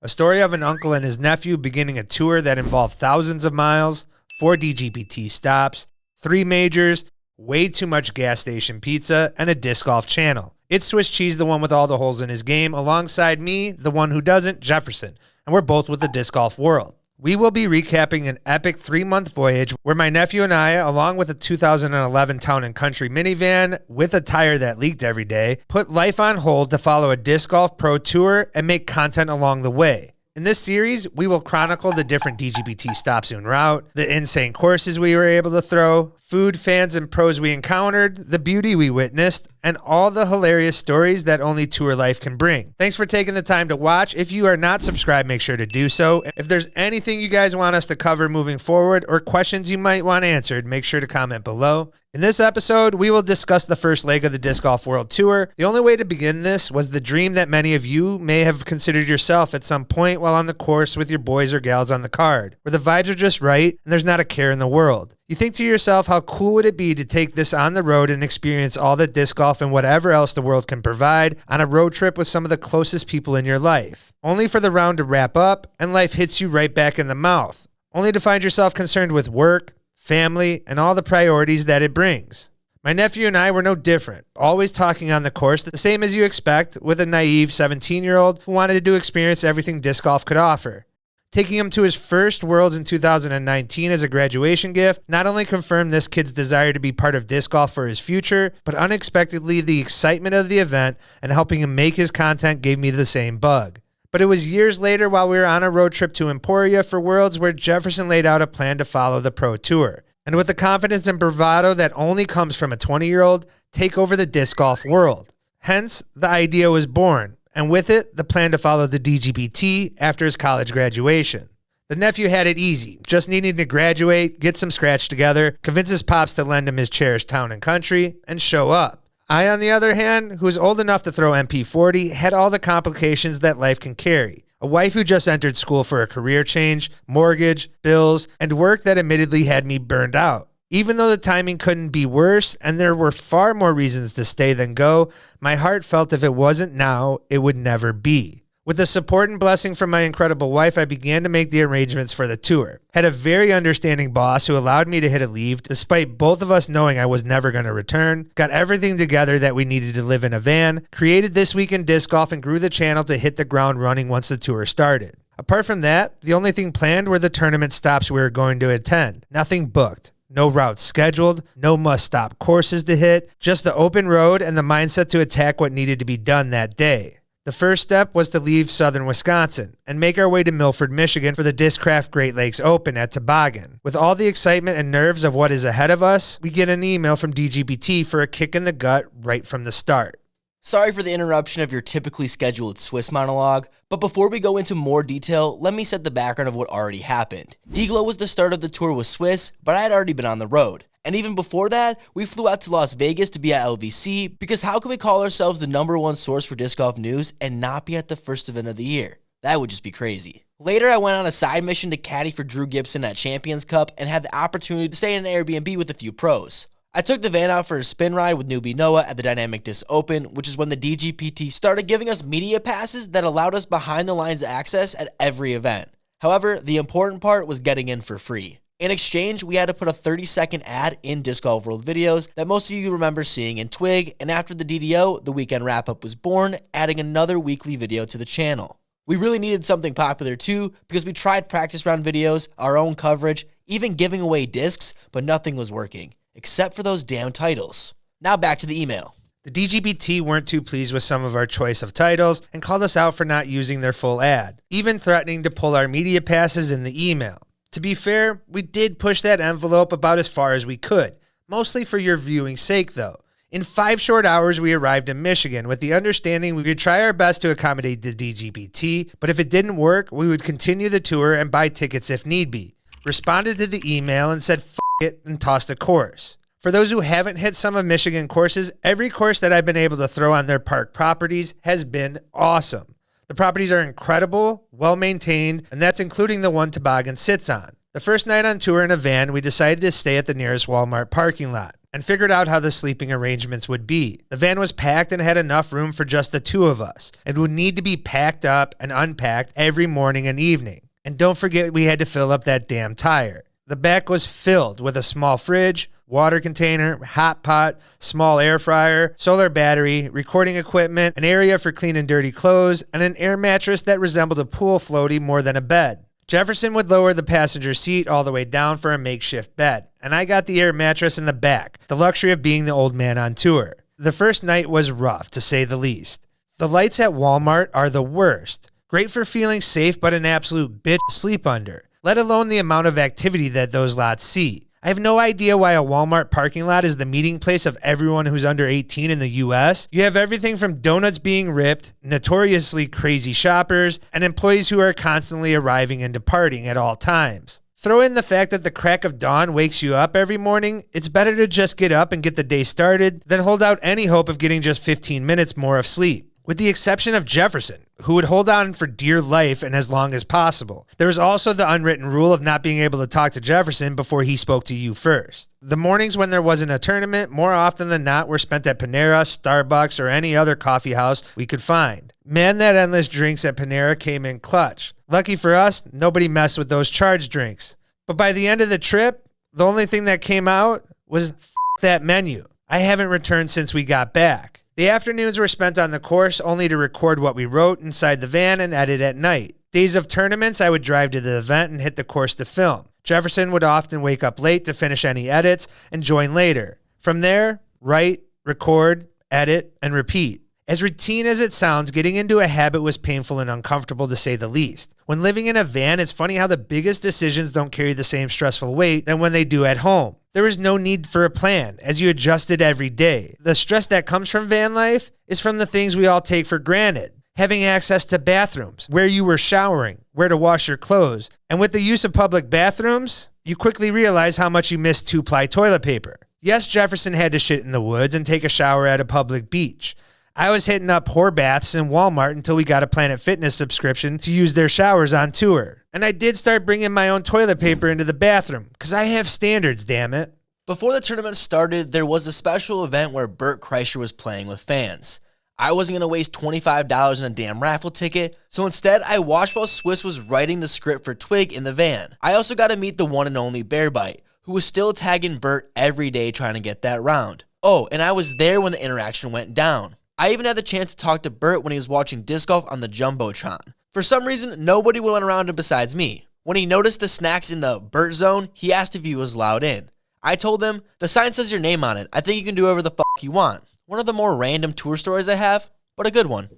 A story of an uncle and his nephew beginning a tour that involved thousands of miles, 4 DGPT stops, 3 majors, way too much gas station pizza, and a disc golf channel. It's Swiss Cheese, the one with all the holes in his game, alongside me, the one who doesn't, Jefferson, and we're both with the disc golf world. We will be recapping an epic 3-month voyage where my nephew and I, along with a 2011 Town and Country minivan with a tire that leaked every day, put life on hold to follow a disc golf pro tour and make content along the way. In this series, we will chronicle the different DGPT stops en route, the insane courses we were able to throw, food, fans, and pros we encountered, the beauty we witnessed, and all the hilarious stories that only tour life can bring. Thanks for taking the time to watch. If you are not subscribed, make sure to do so. If there's anything you guys want us to cover moving forward or questions you might want answered, make sure to comment below. In this episode, we will discuss the first leg of the Disc Golf World Tour. The only way to begin this was the dream that many of you may have considered yourself at some point while on the course with your boys or gals on the card, where the vibes are just right and there's not a care in the world. You think to yourself, how cool would it be to take this on the road and experience all the disc golf and whatever else the world can provide on a road trip with some of the closest people in your life, only for the round to wrap up and life hits you right back in the mouth, only to find yourself concerned with work, family, and all the priorities that it brings. My nephew and I were no different, always talking on the course, the same as you expect with a naive 17-year-old who wanted to experience everything disc golf could offer. Taking him to his first Worlds in 2019 as a graduation gift not only confirmed this kid's desire to be part of disc golf for his future, but unexpectedly the excitement of the event and helping him make his content gave me the same bug. But it was years later while we were on a road trip to Emporia for Worlds where Jefferson laid out a plan to follow the pro tour. And with the confidence and bravado that only comes from a 20-year-old, take over the disc golf world. Hence, the idea was born. And with it, the plan to follow the DGPT after his college graduation. The nephew had it easy, just needing to graduate, get some scratch together, convince his pops to lend him his cherished Town and Country, and show up. I, on the other hand, who was old enough to throw MP40, had all the complications that life can carry. A wife who just entered school for a career change, mortgage, bills, and work that admittedly had me burned out. Even though the timing couldn't be worse and there were far more reasons to stay than go, my heart felt if it wasn't now, it would never be. With the support and blessing from my incredible wife, I began to make the arrangements for the tour. Had a very understanding boss who allowed me to hit a leave despite both of us knowing I was never going to return, got everything together that we needed to live in a van, created This Week in Disc Golf, and grew the channel to hit the ground running once the tour started. Apart from that, the only thing planned were the tournament stops we were going to attend. Nothing booked. No routes scheduled, no must-stop courses to hit, just the open road and the mindset to attack what needed to be done that day. The first step was to leave southern Wisconsin and make our way to Milford, Michigan for the Discraft Great Lakes Open at Toboggan. With all the excitement and nerves of what is ahead of us, we get an email from DGPT for a kick in the gut right from the start. Sorry for the interruption of your typically scheduled Swiss monologue, but before we go into more detail, let me set the background of what already happened. dagow was the start of the tour with Swiss, but I had already been on the road. And even before that, we flew out to Las Vegas to be at LVC, because how can we call ourselves the #1 source for disc golf news and not be at the first event of the year? That would just be crazy. Later, I went on a side mission to caddy for Drew Gibson at Champions Cup and had the opportunity to stay in an Airbnb with a few pros. I took the van out for a spin ride with newbie Noah at the Dynamic Disc Open, which is when the DGPT started giving us media passes that allowed us behind the lines access at every event. However, the important part was getting in for free. In exchange, we had to put a 30-second ad in Disc Golf World videos that most of you remember seeing in Twig, and after the DDO, the weekend wrap-up was born, adding another weekly video to the channel. We really needed something popular too, because we tried practice round videos, our own coverage, even giving away discs, but nothing was working. Except for those damn titles. Now back to the email. The DGPT weren't too pleased with some of our choice of titles and called us out for not using their full ad, even threatening to pull our media passes in the email. To be fair, we did push that envelope about as far as we could, mostly for your viewing's sake though. In 5 short hours, we arrived in Michigan with the understanding we would try our best to accommodate the DGPT, but if it didn't work, we would continue the tour and buy tickets if need be. Responded to the email and said f it and tossed a course. For those who haven't hit some of Michigan courses, every course that I've been able to throw on their park properties has been awesome. The properties are incredible, well-maintained, and that's including the one Toboggan sits on. The first night on tour in a van, we decided to stay at the nearest Walmart parking lot. and figured out how the sleeping arrangements would be. The van was packed and had enough room for just the two of us, and would need to be packed up and unpacked every morning and evening. And don't forget we had to fill up that damn tire. The back was filled with a small fridge, water container, hot pot, small air fryer, solar battery, recording equipment, an area for clean and dirty clothes, and an air mattress that resembled a pool floaty more than a bed. Jefferson would lower the passenger seat all the way down for a makeshift bed, and I got the air mattress in the back, the luxury of being the old man on tour. The first night was rough, to say the least. The lights at Walmart are the worst. Great for feeling safe, but an absolute bitch to sleep under, let alone the amount of activity that those lots see. I have no idea why a Walmart parking lot is the meeting place of everyone who's under 18 in the US. You have everything from donuts being ripped, notoriously crazy shoppers, and employees who are constantly arriving and departing at all times. Throw in the fact that the crack of dawn wakes you up every morning. It's better to just get up and get the day started than hold out any hope of getting just 15 minutes more of sleep. With the exception of Jefferson, who would hold on for dear life and as long as possible. There was also the unwritten rule of not being able to talk to Jefferson before he spoke to you first. The mornings when there wasn't a tournament, more often than not, were spent at Panera, Starbucks, or any other coffee house we could find. Man, that endless drinks at Panera came in clutch. Lucky for us, nobody messed with those charged drinks. But by the end of the trip, the only thing that came out was that menu. I haven't returned since we got back. The afternoons were spent on the course only to record what we wrote inside the van and edit at night. Days of tournaments, I would drive to the event and hit the course to film. Jefferson would often wake up late to finish any edits and join later. From there, write, record, edit, and repeat. As routine as it sounds, getting into a habit was painful and uncomfortable to say the least. When living in a van, it's funny how the biggest decisions don't carry the same stressful weight than when they do at home. There is no need for a plan, as you adjusted every day. The stress that comes from van life is from the things we all take for granted. Having access to bathrooms, where you were showering, where to wash your clothes. And with the use of public bathrooms, you quickly realize how much you miss 2-ply toilet paper. Yes, Jefferson had to shit in the woods and take a shower at a public beach. I was hitting up whore baths in Walmart until we got a Planet Fitness subscription to use their showers on tour. And I did start bringing my own toilet paper into the bathroom, because I have standards, damn it. Before the tournament started, there was a special event where Bert Kreischer was playing with fans. I wasn't going to waste $25 on a damn raffle ticket, so instead I watched while Swiss was writing the script for Twig in the van. I also got to meet the one and only Bear Bite, who was still tagging Bert every day trying to get that round. Oh, and I was there when the interaction went down. I even had the chance to talk to Bert when he was watching disc golf on the Jumbotron. For some reason, nobody went around him besides me. When he noticed the snacks in the Bert zone, he asked if he was allowed in. I told him, the sign says your name on it. I think you can do whatever the fuck you want. One of the more random tour stories I have, but a good one.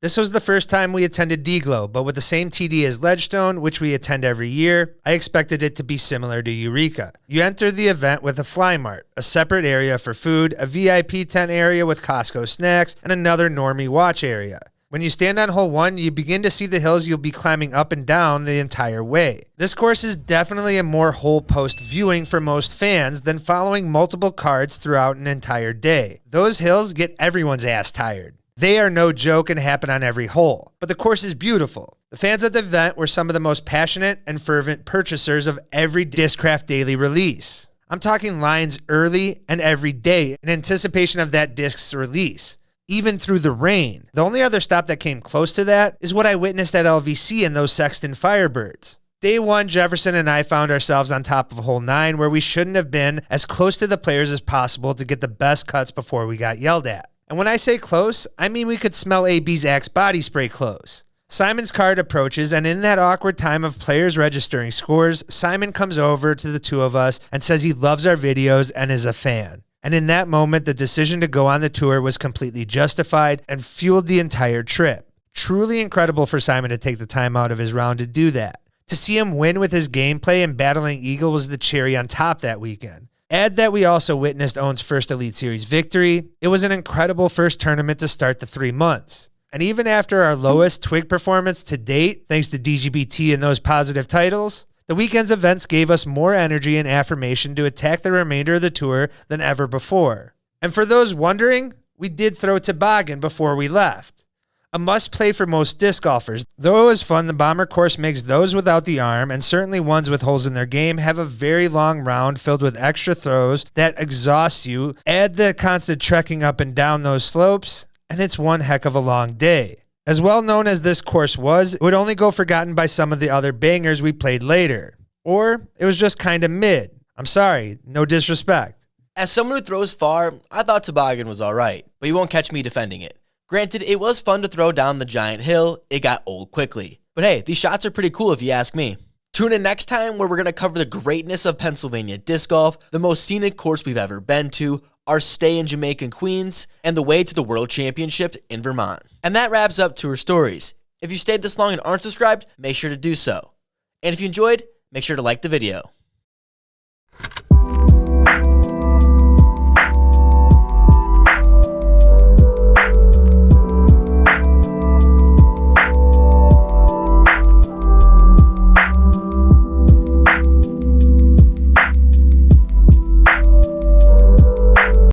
This was the first time we attended dagow, but with the same TD as Ledgestone, which we attend every year, I expected it to be similar to Eureka. You enter the event with a fly mart, a separate area for food, a VIP tent area with Costco snacks, and another normie watch area. When you stand on hole 1, you begin to see the hills you'll be climbing up and down the entire way. This course is definitely a more hole post viewing for most fans than following multiple cards throughout an entire day. Those hills get everyone's ass tired. They are no joke and happen on every hole, but the course is beautiful. The fans at the event were some of the most passionate and fervent purchasers of every Discraft Daily release. I'm talking lines early and every day in anticipation of that disc's release, even through the rain. The only other stop that came close to that is what I witnessed at LVC in those Sexton Firebirds. Day 1, Jefferson and I found ourselves on top of hole 9 where we shouldn't have been, as close to the players as possible to get the best cuts before we got yelled at. And when I say close, I mean we could smell AB's Axe body spray close. Simon's card approaches, and in that awkward time of players registering scores, Simon comes over to the two of us and says he loves our videos and is a fan. And in that moment, the decision to go on the tour was completely justified and fueled the entire trip. Truly incredible for Simon to take the time out of his round to do that. To see him win with his gameplay and battling Eagle was the cherry on top that weekend. Add that we also witnessed Owen's first Elite Series victory. It was an incredible first tournament to start the 3 months. And even after our lowest Twig performance to date, thanks to dgpt and those positive titles, the weekend's events gave us more energy and affirmation to attack the remainder of the tour than ever before. And for those wondering, we did throw toboggan before we left. A must-play for most disc golfers. Though it was fun, the Bomber course makes those without the arm, and certainly ones with holes in their game, have a very long round filled with extra throws that exhaust you. Add the constant trekking up and down those slopes, and it's one heck of a long day. As well known as this course was, it would only go forgotten by some of the other bangers we played later. Or it was just kind of mid. I'm sorry, no disrespect. As someone who throws far, I thought Toboggan was alright, but you won't catch me defending it. Granted, it was fun to throw down the giant hill, it got old quickly. But hey, these shots are pretty cool if you ask me. Tune in next time where we're going to cover the greatness of Pennsylvania disc golf, the most scenic course we've ever been to, our stay in Jamaica and Queens, and the way to the World Championship in Vermont. And that wraps up Tour Stories. If you stayed this long and aren't subscribed, make sure to do so. And if you enjoyed, make sure to like the video.